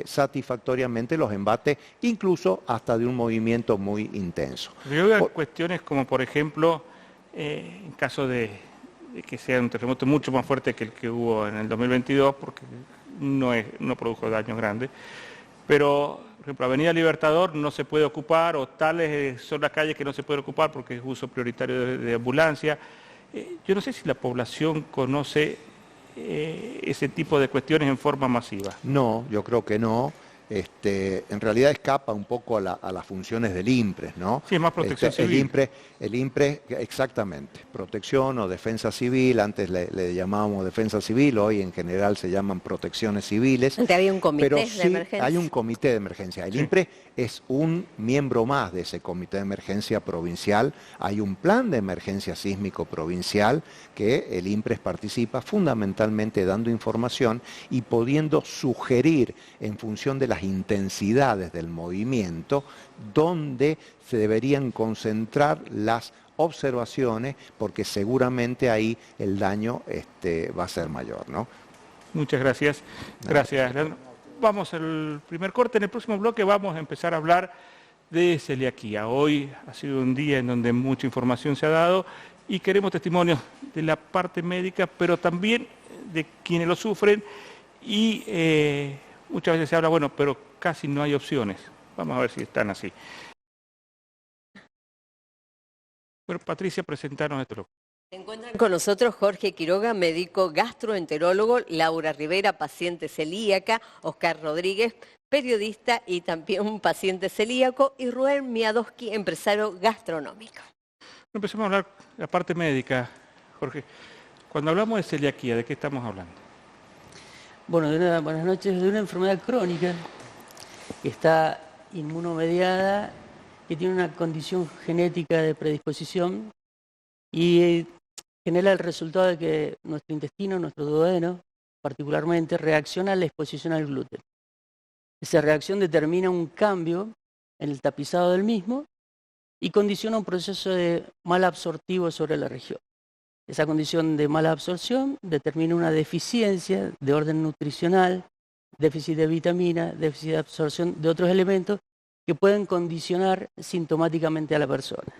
satisfactoriamente los embates, incluso hasta de un movimiento muy intenso. Yo veo cuestiones como, por ejemplo, en caso de que sea un terremoto mucho más fuerte que el que hubo en el 2022, porque no produjo daños grandes, pero, por ejemplo, Avenida Libertador no se puede ocupar, o tales son las calles que no se pueden ocupar porque es uso prioritario de ambulancia. Yo no sé si la población conoce ese tipo de cuestiones en forma masiva. No, yo creo que no. En realidad escapa un poco a las funciones del INPRES, ¿no? Sí, es más protección civil. El INPRES, exactamente, protección o defensa civil, antes le llamábamos defensa civil, hoy en general se llaman protecciones civiles. Antes había un comité pero de sí, emergencia. hay un comité de emergencia. El INPRES es un miembro más de ese comité de emergencia provincial. Hay un plan de emergencia sísmico provincial que el INPRES participa fundamentalmente dando información y pudiendo sugerir en función de las intensidades del movimiento dónde se deberían concentrar las observaciones, porque seguramente ahí el daño va a ser mayor, ¿no? Muchas gracias. Gracias, Leandro. Vamos al primer corte. En el próximo bloque vamos a empezar a hablar de celiaquía. Hoy ha sido un día en donde mucha información se ha dado y queremos testimonios de la parte médica, pero también de quienes lo sufren, y muchas veces se habla, bueno, pero casi no hay opciones. Vamos a ver si están así. Bueno, Patricia, presentaron esto. Se encuentran con nosotros Jorge Quiroga, médico gastroenterólogo, Laura Rivera, paciente celíaca, Oscar Rodríguez, periodista y también un paciente celíaco, y Rubén Miadoski, empresario gastronómico. Empecemos a hablar de la parte médica, Jorge. Cuando hablamos de celiaquía, ¿de qué estamos hablando? Bueno, buenas noches, de una enfermedad crónica que está inmunomediada, que tiene una condición genética de predisposición y genera el resultado de que nuestro intestino, nuestro duodeno particularmente, reacciona a la exposición al gluten. Esa reacción determina un cambio en el tapizado del mismo y condiciona un proceso de malabsortivo sobre la región. Esa condición de mala absorción determina una deficiencia de orden nutricional, déficit de vitamina, déficit de absorción de otros elementos que pueden condicionar sintomáticamente a la persona.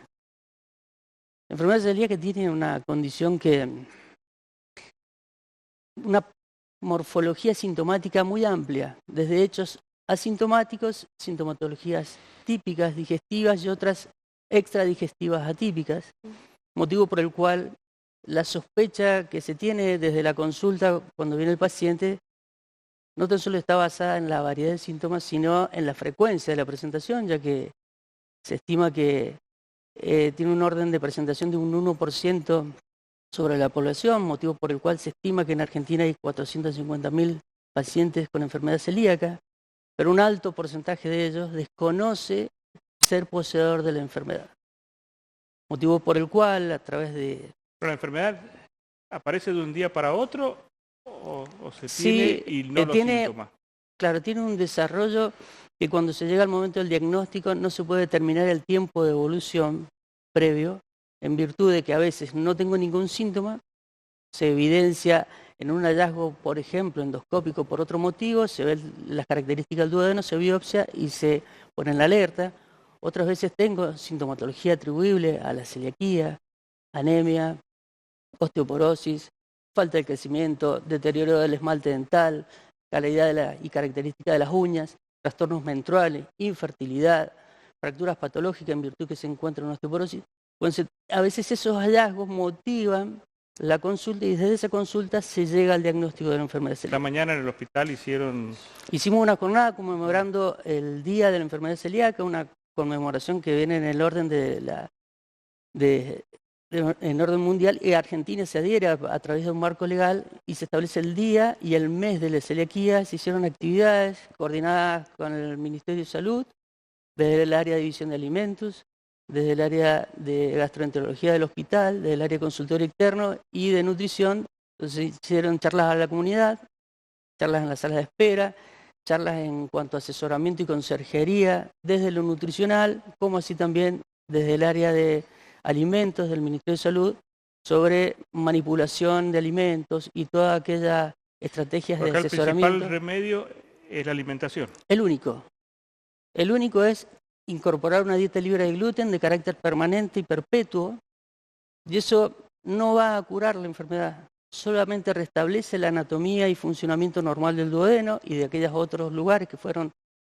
La enfermedad celíaca tiene una condición una morfología sintomática muy amplia, desde hechos asintomáticos, sintomatologías típicas digestivas y otras extradigestivas atípicas, motivo por el cual la sospecha que se tiene desde la consulta cuando viene el paciente no tan solo está basada en la variedad de síntomas, sino en la frecuencia de la presentación, ya que se estima que tiene un orden de presentación de un 1% sobre la población, motivo por el cual se estima que en Argentina hay 450.000 pacientes con enfermedad celíaca, pero un alto porcentaje de ellos desconoce ser poseedor de la enfermedad. Motivo por el cual, a través de... ¿Pero la enfermedad aparece de un día para otro o se Sí, tiene y no los tiene, síntomas? claro, tiene un desarrollo que cuando se llega al momento del diagnóstico no se puede determinar el tiempo de evolución previo, en virtud de que a veces no tengo ningún síntoma, se evidencia en un hallazgo, por ejemplo, endoscópico por otro motivo, se ven las características del duodeno, se biopsia y se pone en la alerta. Otras veces tengo sintomatología atribuible a la celiaquía, anemia, osteoporosis, falta de crecimiento, deterioro del esmalte dental, calidad y característica de las uñas, trastornos menstruales, infertilidad, fracturas patológicas en virtud que se encuentra en osteoporosis. Entonces, a veces esos hallazgos motivan la consulta y desde esa consulta se llega al diagnóstico de la enfermedad celíaca. La mañana en el hospital Hicimos una jornada conmemorando el Día de la Enfermedad Celíaca, una conmemoración que viene en el orden en orden mundial, y Argentina se adhiere a través de un marco legal y se establece el día y el mes de la celiaquía. Se hicieron actividades coordinadas con el Ministerio de Salud, desde el área de división de alimentos, desde el área de gastroenterología del hospital, desde el área de consultorio externo y de nutrición. Entonces hicieron charlas a la comunidad, charlas en la sala de espera, charlas en cuanto a asesoramiento y conserjería desde lo nutricional, como así también desde el área de alimentos del Ministerio de Salud, sobre manipulación de alimentos y todas aquellas estrategias de asesoramiento. El principal remedio es la alimentación. El único es incorporar una dieta libre de gluten de carácter permanente y perpetuo, y eso no va a curar la enfermedad, solamente restablece la anatomía y funcionamiento normal del duodeno y de aquellos otros lugares que fueron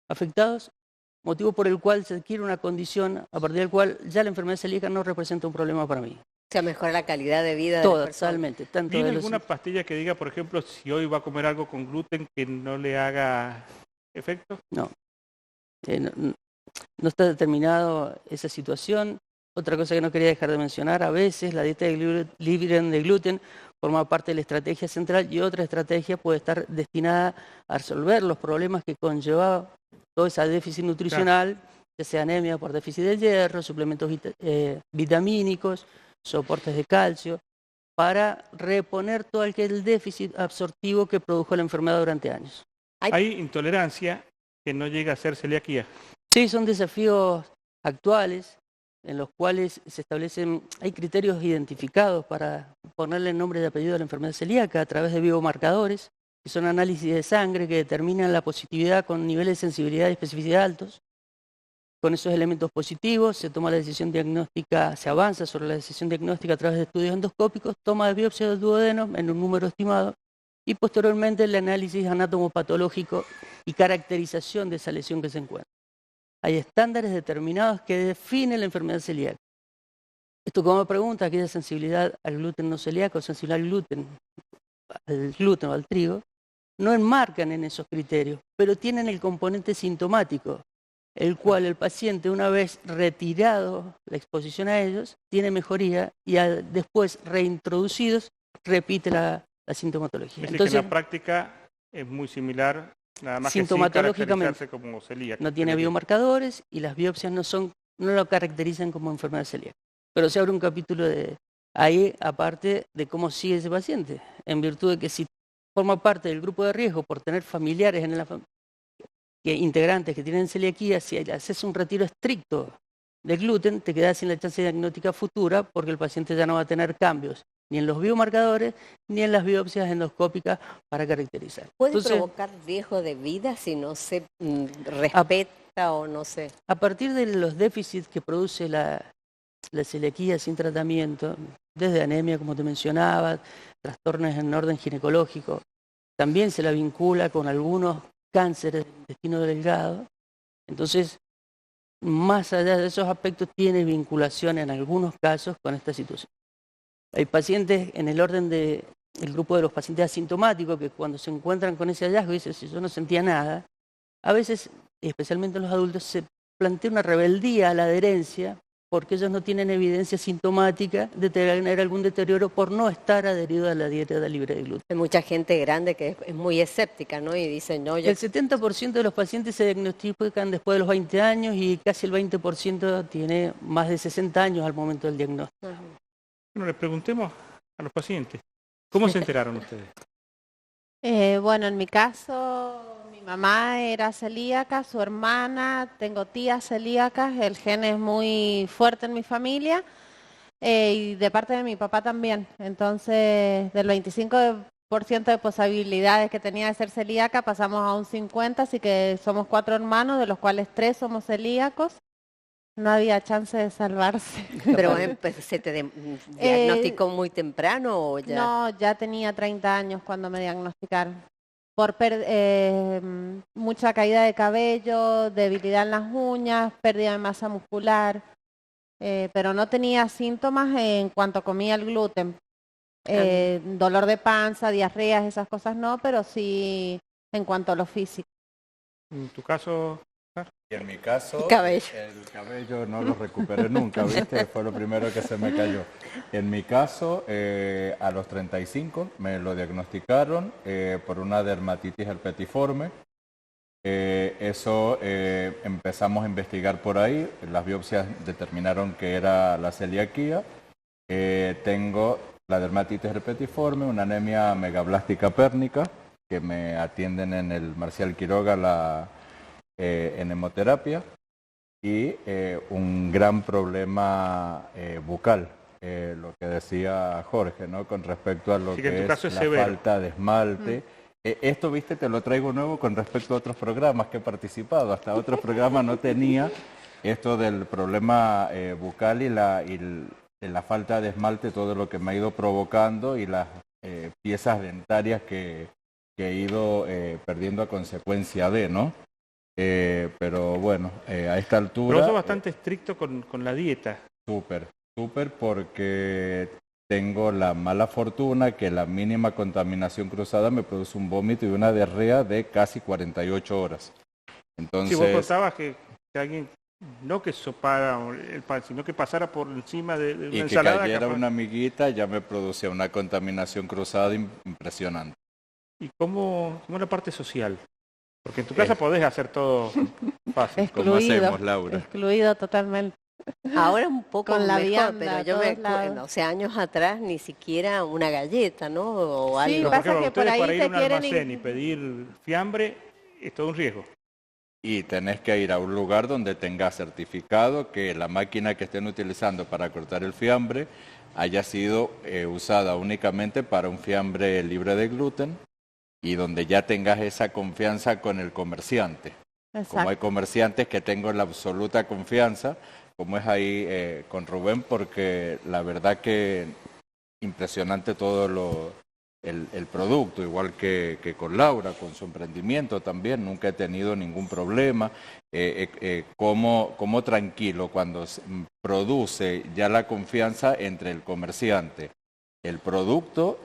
afectados, motivo por el cual se adquiere una condición a partir del cual ya la enfermedad celíaca no representa un problema para mí. O sea, mejora la calidad de vida de la persona. Totalmente. ¿Tiene alguna pastilla que diga, por ejemplo, si hoy va a comer algo con gluten que no le haga efecto? No. No está determinado esa situación. Otra cosa que no quería dejar de mencionar, a veces la dieta libre de gluten forma parte de la estrategia central y otra estrategia puede estar destinada a resolver los problemas que conlleva todo ese déficit nutricional, ya sea anemia por déficit de hierro, suplementos vitamínicos, soportes de calcio, para reponer todo aquel déficit absortivo que produjo la enfermedad durante años. Hay intolerancia que no llega a ser celiaquía. Sí, son desafíos actuales en los cuales se establecen, hay criterios identificados para ponerle nombre y apellido a la enfermedad celíaca a través de biomarcadores, que son análisis de sangre que determinan la positividad con niveles de sensibilidad y especificidad altos. Con esos elementos positivos se toma la decisión diagnóstica, se avanza sobre la decisión diagnóstica a través de estudios endoscópicos, toma de biopsia del duodeno en un número estimado y posteriormente el análisis anatomopatológico y caracterización de esa lesión que se encuentra. Hay estándares determinados que definen la enfermedad celíaca. Esto como pregunta, aquella sensibilidad al gluten no celíaco, sensibilidad al gluten o al trigo, no enmarcan en esos criterios, pero tienen el componente sintomático, el cual el paciente, una vez retirado la exposición a ellos, tiene mejoría y después reintroducidos, repite la sintomatología. Entonces, en la práctica es muy similar, nada más que sintomatológicamente como celíaca. no tiene biomarcadores y las biopsias no lo caracterizan como enfermedad celíaca. Pero se abre un capítulo ahí, aparte de cómo sigue ese paciente, en virtud de que si forma parte del grupo de riesgo por tener familiares en la familia, integrantes que tienen celiaquía, si haces un retiro estricto de gluten, te quedás sin la chance diagnóstica futura porque el paciente ya no va a tener cambios ni en los biomarcadores ni en las biopsias endoscópicas para caracterizar. ¿Puede Entonces, provocar riesgo de vida si no se respeta o no sé? a partir de los déficits que produce la celiaquía sin tratamiento, desde anemia, como te mencionaba, trastornos en orden ginecológico, también se la vincula con algunos cánceres del intestino delgado. Entonces, más allá de esos aspectos, tiene vinculación en algunos casos con esta situación. Hay pacientes en el orden del grupo de los pacientes asintomáticos que cuando se encuentran con ese hallazgo dicen, si yo no sentía nada, a veces, especialmente en los adultos, se plantea una rebeldía a la adherencia porque ellos no tienen evidencia sintomática de tener algún deterioro por no estar adherido a la dieta libre de gluten. Hay mucha gente grande que es muy escéptica, ¿no? Y dicen, no, yo... El 70% de los pacientes se diagnostican después de los 20 años y casi el 20% tiene más de 60 años al momento del diagnóstico. Ajá. Bueno, le preguntemos a los pacientes, ¿cómo se enteraron ustedes? Bueno, en mi caso, mi mamá era celíaca, su hermana, tengo tías celíacas, el gen es muy fuerte en mi familia y de parte de mi papá también. Entonces, del 25% de posibilidades que tenía de ser celíaca pasamos a un 50%, así que somos 4 hermanos, de los cuales 3 somos celíacos. No había chance de salvarse. ¿Pero se te diagnosticó muy temprano o ya? No, ya tenía 30 años cuando me diagnosticaron. Por mucha caída de cabello, debilidad en las uñas, pérdida de masa muscular, pero no tenía síntomas en cuanto comía el gluten. Dolor de panza, diarreas, esas cosas no, pero sí en cuanto a lo físico. En tu caso, Y en mi caso, El cabello no lo recuperé nunca, ¿viste? Fue lo primero que se me cayó. En mi caso, a los 35 me lo diagnosticaron por una dermatitis herpetiforme. Empezamos a investigar por ahí, las biopsias determinaron que era la celiaquía. Tengo la dermatitis herpetiforme, una anemia megablástica pérnica, que me atienden en el Marcial Quiroga en hemoterapia, y un gran problema bucal, lo que decía Jorge, ¿no? Con respecto a lo Así que en tu caso es es la severo. falta de esmalte. Esto, viste, te lo traigo nuevo con respecto a otros programas que he participado. Hasta otros programas no tenía esto del problema bucal y la falta de esmalte, todo lo que me ha ido provocando, y las piezas dentarias que he ido perdiendo a consecuencia de, ¿no? Pero bueno, a esta altura... pero sos bastante estricto con la dieta. Súper, porque tengo la mala fortuna que la mínima contaminación cruzada me produce un vómito y una diarrea de casi 48 horas. Entonces, Si vos contabas que alguien, no que sopara el pan, sino que pasara por encima de una y que ensalada... cayera capaz. una amiguita ya me producía una contaminación cruzada impresionante. ¿Y cómo es la parte social? Porque en tu casa podés hacer todo fácil. ¿Cómo Excluido, hacemos, Laura? excluido totalmente. Ahora un poco Con la mejor, vianda, pero yo a me todos lados. acuerdo, o sea, años atrás ni siquiera una galleta, ¿no? O algo. Sí, Pero, pasa por ejemplo, que por ustedes ahí para ir te a un quieren almacén y pedir fiambre es todo un riesgo. Y tenés que ir a un lugar donde tengas certificado que la máquina que estén utilizando para cortar el fiambre haya sido usada únicamente para un fiambre libre de gluten, y donde ya tengas esa confianza con el comerciante. Como hay Exacto. comerciantes que tengo la absoluta confianza, como es ahí con Rubén, porque la verdad que impresionante todo el producto, igual que con Laura, con su emprendimiento también, nunca he tenido ningún problema. Como tranquilo cuando se produce ya la confianza entre el comerciante, el producto,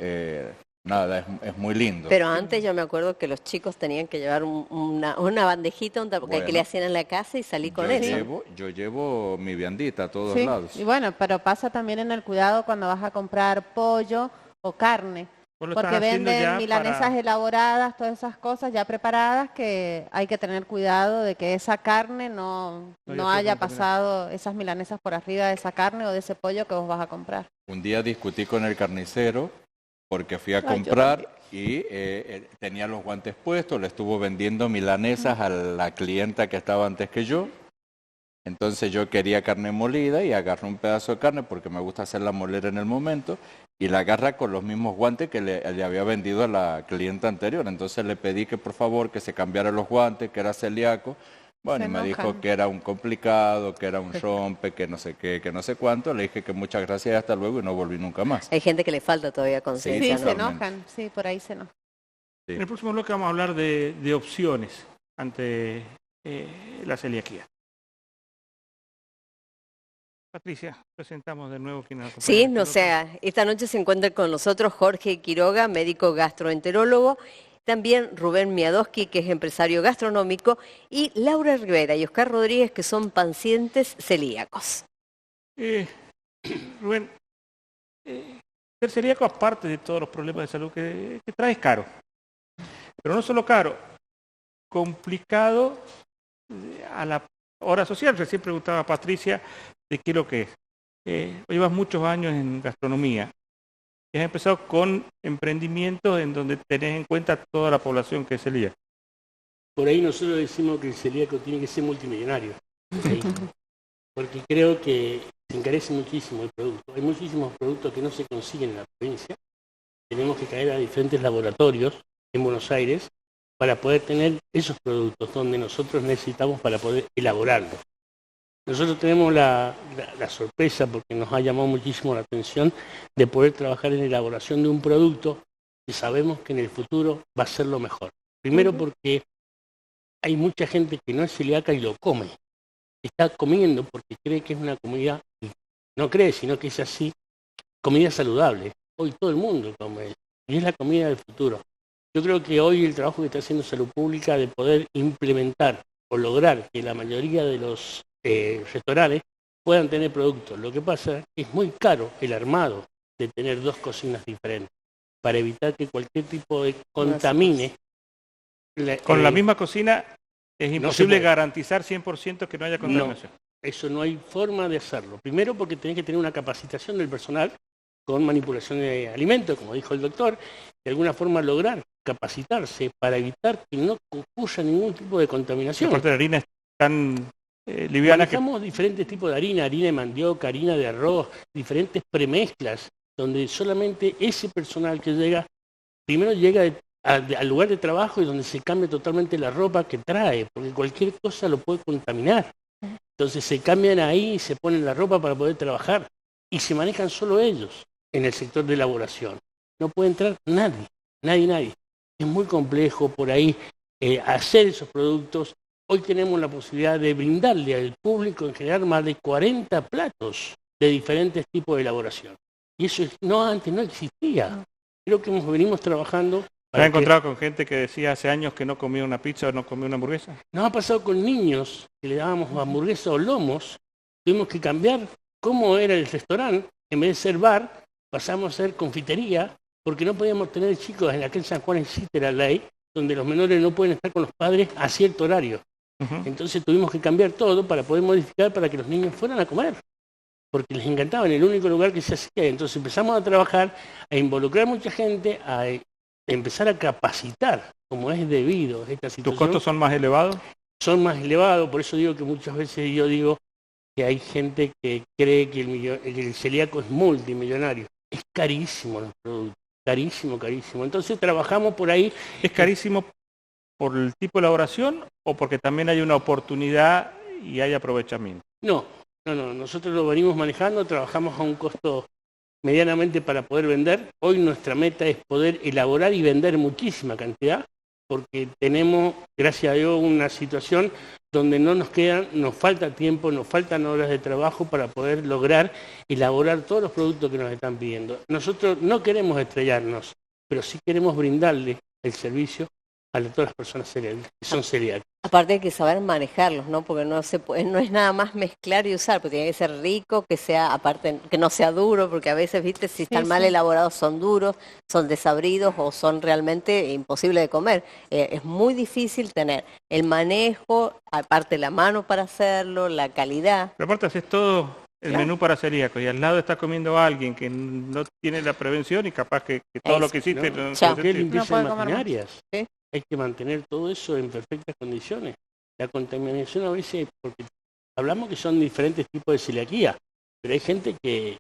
nada, es muy lindo. Pero antes yo me acuerdo que los chicos tenían que llevar una bandejita, porque Bueno, que le hacían en la casa y salí con eso. Yo llevo mi viandita a todos Sí, lados. y bueno, pero pasa también en el cuidado cuando vas a comprar pollo o carne, Vos lo porque estás haciendo venden ya milanesas para- elaboradas, todas esas cosas ya preparadas, que hay que tener cuidado de que esa carne no haya pasado esas milanesas por arriba de esa carne o de ese pollo que vos vas a comprar. Un día discutí con el carnicero porque fui a yo comprar y tenía los guantes puestos, le estuvo vendiendo milanesas a la clienta que estaba antes que yo, Entonces yo quería carne molida y agarré un pedazo de carne porque me gusta hacerla moler en el momento y la agarra con los mismos guantes que le había vendido a la clienta anterior. Entonces le pedí que por favor que se cambiara los guantes, que era celíaco. Bueno, y me dijo que era un complicado, que era un rompe, que no sé qué, que no sé cuánto. Le dije que muchas gracias y hasta luego y no volví nunca más. Hay gente que le falta todavía Sí, conciencia, se ¿no? enojan, sí, por ahí se enojan. Sí. En el próximo bloque vamos a hablar de opciones ante la celiaquía. Patricia, presentamos de nuevo quien nos acompaña. Sí, no sé, esta noche se encuentra con nosotros Jorge Quiroga, médico gastroenterólogo, también Rubén Miadowski, que es empresario gastronómico, y Laura Rivera y Oscar Rodríguez, que son pacientes celíacos. Rubén, ser celíaco, aparte de todos los problemas de salud que trae, es caro. Pero no solo caro, complicado a la hora social. Recién preguntaba a Patricia de qué es lo que es. Llevas muchos años en gastronomía y has empezado con emprendimientos en donde tenés en cuenta toda la población que es celíaca. Por ahí nosotros decimos que el celíaco tiene que ser multimillonario, ¿sí? Porque creo que se encarece muchísimo el producto. Hay muchísimos productos que no se consiguen en la provincia. Tenemos que caer a diferentes laboratorios en Buenos Aires para poder tener esos productos donde nosotros necesitamos para poder elaborarlos. Nosotros tenemos la sorpresa, porque nos ha llamado muchísimo la atención, de poder trabajar en la elaboración de un producto que sabemos que en el futuro va a ser lo mejor. Primero porque hay mucha gente que no es celíaca y lo come. Está comiendo porque cree que es una comida, no cree, sino que es así, comida saludable. Hoy todo el mundo come eso, y es la comida del futuro. Yo creo que hoy el trabajo que está haciendo Salud Pública de poder implementar o lograr que la mayoría de los restaurantes puedan tener productos. Lo que pasa es que es muy caro el armado de tener dos cocinas diferentes para evitar que cualquier tipo de contamine. Con la misma cocina es imposible garantizar 100% que no haya contaminación. No, eso no hay forma de hacerlo. Primero porque tenés que tener una capacitación del personal con manipulación de alimentos, como dijo el doctor, de alguna forma lograr capacitarse para evitar que no ocurra ningún tipo de contaminación. Aparte la harina es tan liviana que... Manejamos diferentes tipos de harina de mandioca, harina de arroz, diferentes premezclas, donde solamente ese personal que llega, primero llega al lugar de trabajo y donde se cambia totalmente la ropa que trae, porque cualquier cosa lo puede contaminar. Entonces se cambian ahí y se ponen la ropa para poder trabajar y se manejan solo ellos en el sector de elaboración. No puede entrar nadie. Es muy complejo por ahí hacer esos productos. Hoy tenemos la posibilidad de brindarle al público en general más de 40 platos de diferentes tipos de elaboración. Y eso antes no existía. Creo que venimos trabajando. ¿Te has encontrado con gente que decía hace años que no comía una pizza o no comía una hamburguesa? Nos ha pasado con niños que le dábamos hamburguesa o lomos. Tuvimos que cambiar cómo era el restaurante. En vez de ser bar, pasamos a ser confitería, porque no podíamos tener chicos. En aquel San Juan existe la ley donde los menores no pueden estar con los padres a cierto horario. Entonces tuvimos que cambiar todo para poder modificar para que los niños fueran a comer, porque les encantaba, en el único lugar que se hacía. Entonces empezamos a trabajar, a involucrar mucha gente, a empezar a capacitar como es debido a esta situación. ¿Tus costos son más elevados? Son más elevados, por eso digo que muchas veces yo digo que hay gente que cree que el celíaco es multimillonario. Es carísimo los productos, carísimo. Entonces trabajamos por ahí. ¿Es carísimo por el tipo de elaboración o porque también hay una oportunidad y hay aprovechamiento? No, nosotros lo venimos manejando, trabajamos a un costo medianamente para poder vender. Hoy nuestra meta es poder elaborar y vender muchísima cantidad, porque tenemos, gracias a Dios, una situación donde nos falta tiempo, nos faltan horas de trabajo para poder lograr elaborar todos los productos que nos están pidiendo. Nosotros no queremos estrellarnos, pero sí queremos brindarle el servicio a todas las personas que son celíacas. Aparte hay que saber manejarlos, ¿no? Porque no es nada más mezclar y usar, porque tiene que ser rico, que sea, aparte, que no sea duro, porque a veces, viste, si están mal elaborados son duros, son desabridos o son realmente imposibles de comer. Es muy difícil tener el manejo, aparte la mano para hacerlo, la calidad. Pero aparte haces todo el menú para celíacos y al lado está comiendo a alguien que no tiene la prevención y capaz que todo lo que hiciste... No puede maquinarias. ¿Sí? Hay que mantener todo eso en perfectas condiciones. La contaminación a veces, porque hablamos que son diferentes tipos de celiaquía, pero hay gente que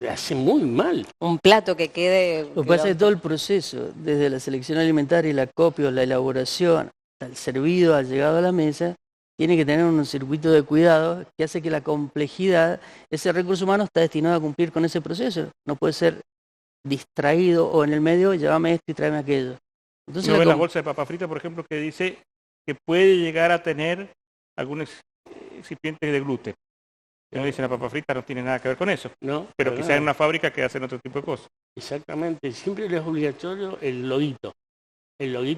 le hace muy mal. Un plato que quede... Lo que pasa es que todo el proceso, desde la selección alimentaria, el acopio, la elaboración, hasta el servido al llegado a la mesa, tiene que tener un circuito de cuidado que hace que la complejidad, ese recurso humano está destinado a cumplir con ese proceso. No puede ser distraído o en el medio, llévame esto y tráeme aquello. Entonces, Uno ve las bolsas de papa frita, por ejemplo, que dice que puede llegar a tener algunos excipientes de gluten. Uno dice la papa frita no tiene nada que ver con eso, No, pero para quizás nada. en una fábrica que hacen otro tipo de cosas. Exactamente, siempre es obligatorio el loguito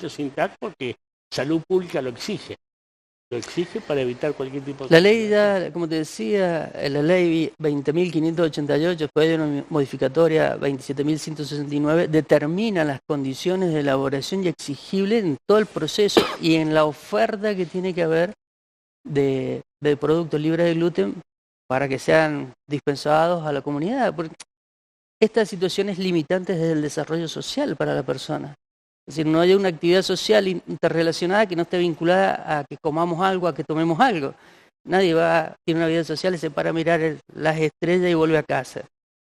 sin TAC porque salud pública lo exige para evitar cualquier tipo de... la ley ya, como te decía, la ley 20.588, después de una modificatoria 27.169, determina las condiciones de elaboración y exigible en todo el proceso y en la oferta que tiene que haber de productos libres de gluten para que sean dispensados a la comunidad. Porque estas situaciones limitantes desde el desarrollo social para la persona. Es decir, no hay una actividad social interrelacionada que no esté vinculada a que comamos algo, a que tomemos algo. Nadie tiene una vida social y se para a mirar las estrellas y vuelve a casa.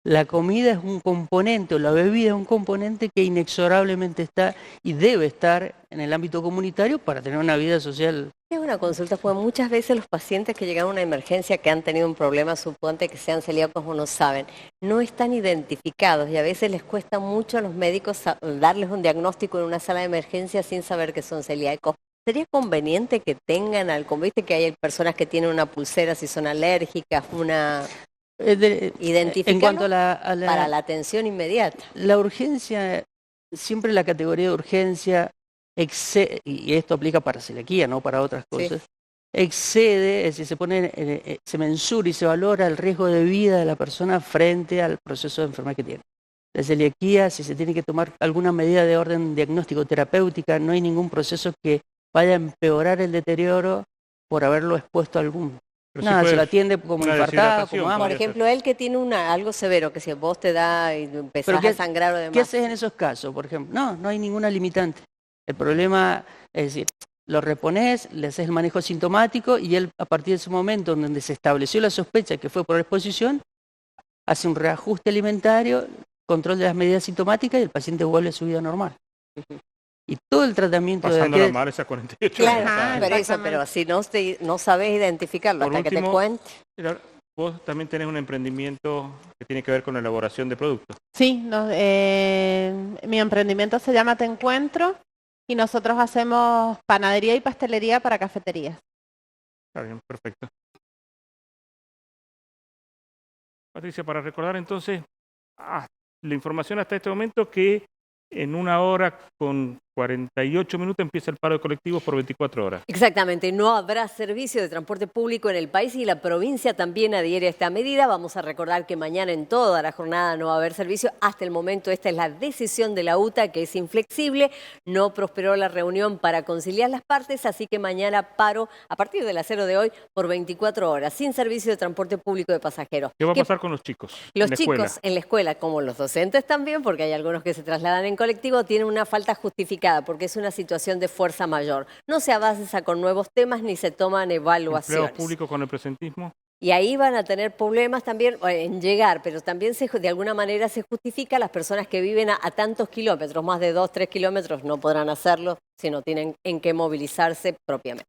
La comida es un componente, o la bebida es un componente que inexorablemente está y debe estar en el ámbito comunitario para tener una vida social. Es una consulta, porque muchas veces los pacientes que llegan a una emergencia, que han tenido un problema, suponte que sean celíacos o no saben, no están identificados y a veces les cuesta mucho a los médicos darles un diagnóstico en una sala de emergencia sin saber que son celíacos. ¿Sería conveniente que tengan viste que hay personas que tienen una pulsera si son alérgicas, identificarlo En cuanto para la atención inmediata? La urgencia, siempre la categoría de urgencia excede, y esto aplica para celiaquía, no para otras cosas, excede, es decir, se mensura y se valora el riesgo de vida de la persona frente al proceso de enfermedad que tiene. La celiaquía, si se tiene que tomar alguna medida de orden diagnóstico terapéutica, no hay ningún proceso que vaya a empeorar el deterioro por haberlo expuesto a algún... Pero Nada, sí se lo puede atiende como una infartado, deshidratación, como hambre. Por ejemplo, él que tiene algo severo, que si vos te da y empezás a sangrar o demás. ¿Qué haces en esos casos, por ejemplo? No hay ninguna limitante. El problema es decir, lo reponés, le haces el manejo sintomático y él, a partir de ese momento en donde se estableció la sospecha que fue por exposición, hace un reajuste alimentario, control de las medidas sintomáticas y el paciente vuelve a su vida normal. Y todo el tratamiento pasándola mal esas 48 horas. Claro, pero si no sabes identificarlo Por hasta que te último, cuente. Vos también tenés un emprendimiento que tiene que ver con la elaboración de productos. Sí, mi emprendimiento se llama Te Encuentro y nosotros hacemos panadería y pastelería para cafeterías. Está bien, perfecto. Patricia, para recordar entonces la información hasta este momento que en 1 hora con 48 minutos empieza el paro de colectivos por 24 horas. Exactamente, no habrá servicio de transporte público en el país y la provincia también adhiere a esta medida. Vamos a recordar que mañana en toda la jornada no va a haber servicio. Hasta el momento esta es la decisión de la UTA, que es inflexible. No prosperó la reunión para conciliar las partes, así que mañana paro a partir de las 0 de hoy por 24 horas, sin servicio de transporte público de pasajeros. ¿Qué va a pasar con los chicos? Los chicos en la escuela, como los docentes también, porque hay algunos que se trasladan en colectivo, tienen una falta justificada porque es una situación de fuerza mayor. No se avanza con nuevos temas ni se toman evaluaciones. ¿Empleados públicos con el presentismo? Y ahí van a tener problemas también en llegar, pero también de alguna manera se justifica las personas que viven a tantos kilómetros, más de 2, 3 kilómetros, no podrán hacerlo si no tienen en qué movilizarse propiamente.